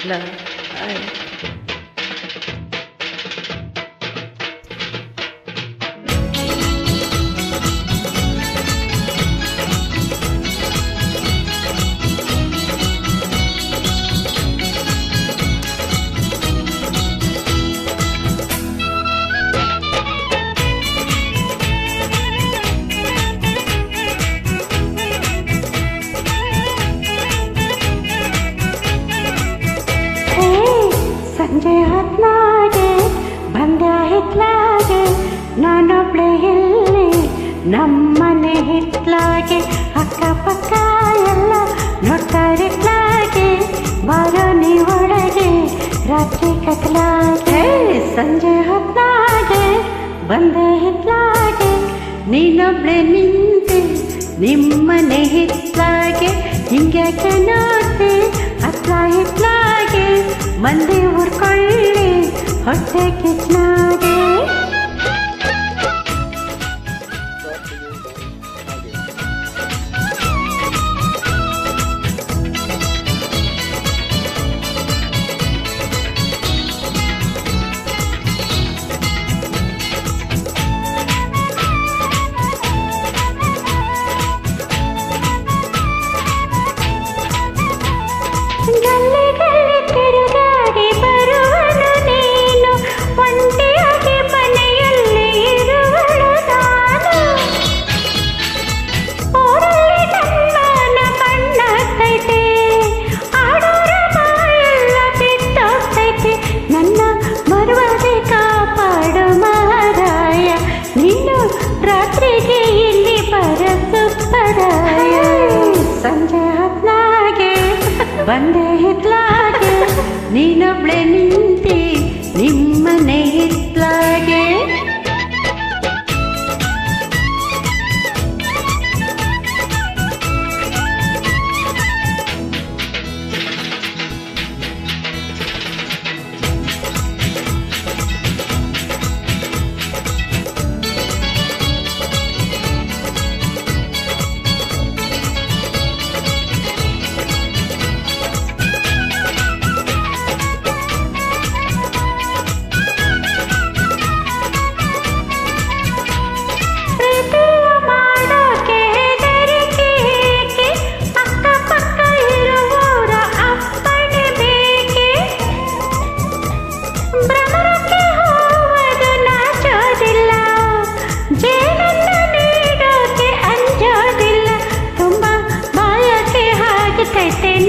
ಕತ್ಲಾಗೆ. ಸಂಜೆ ಹೊತ್ನಾಗೆ ಬಂದೆ ಹಿತ್ಲಾಗೆ, ನಾನೊಬ್ಳೆ ಇಲ್ಲಿ ನಮ್ಮನೆ ಹಿತ್ಲಾಗೆ, ಅಕ್ಕಪಕ್ಕ ಎಲ್ಲ ನೋಡ್ತಾರಿತ್ಲಾಗೆ, ಬಾರೋ ನೀ ಒಳಗೆ ರಾತ್ರಿ ಕತ್ಲಾಗೆ. ಸಂಜೆ ಹೊತ್ನಾಗೆ ಬಂದೆ ಹಿತ್ಲಾಗೆ, ನೀನೊಬ್ಳೆ ನಿಂತೆ ನಿಮ್ಮನೆ ಹಿತ್ಲಾಗೆ, ಹಿಂಗ್ಯಾಕೆ ನೋಡ್ತಿ ಹತ್ಲ ಹಿತ್ಲಾಗೆ, ಮಂದಿ ಊರ್ಕೊಳ್ಳಿ ಹೊಟ್ಟೆ ಕಿತ್ನಾಗೆ. ಗಲ್ಲಿ ಗಲ್ಲಿ ತಿರುಗಾಡಿ ಬರುವನು ನೀನು, ಒಂಟಿಯಾಗಿ ಮನೆಯಲ್ಲಿ ಇರುವಳು ನಾನು. ಊರಲ್ಲಿ ನನ್ನ ಬಣ್ಣತೈತೆ, ಆಡೋರ ಬಾಳೆಲ್ಲ ಬಿಟ್ಟೋಗ್ತೈತೆ, ನನ್ನ ಮರುವದೆ ಕಾಪಾಡು ಮಹಾರಾಯ, ನೀನು ರಾತ್ರಿಗೆ ಇಲ್ಲಿ ಬರಸುಪ್ಪರಾಯ. ಸಂಜೆ ಹೊತ್ನಾಗೆ ಬಂದೆ ಹಿತ್ಲಾಗೆ, ನೀನೊಬ್ಳೆ ನಿಂತಿ ನಿಮ್ಮನೆ ಹಿತ್ಲಾಗೆ.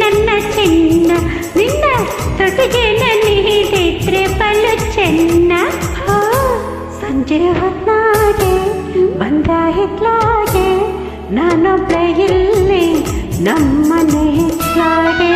ನನ್ನ ಚಿನ್ನ ನಿನ್ನ ತೊಟ್ಟಿಗೆ ನನ್ನ ಹಿಡಿದ್ರೆ ಬಲು ಚೆನ್ನ. ಸಂಜೆ ಹೊತ್ನಾಗೆ ಬಂದ ಹಿತ್ಲಾಗೆ, ನಾನೊಬ್ಳೆ ಇಲ್ಲಿ ನಮ್ಮನೆ ಹಿತ್ಲಾಗೆ.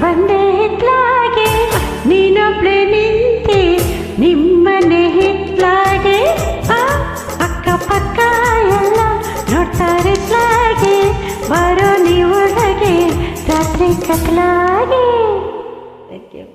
ಬಂದೆ ಹಿತ್ಲಾಗೆ, ನೀನೊಬ್ಳೆ ನಿಂತಿ ನಿಮ್ಮನೆ ಹಿತ್ಲಾಗೆ, ಅಕ್ಕಪಕ್ಕ ಎಲ್ಲ ನೋಡ್ತಾರಿತ್ಲಾಗೆ, ಬರೋ ನೀ ಒಳಗೆ ರಾತ್ರಿ ಕತ್ಲಾಗೆ. Thank you.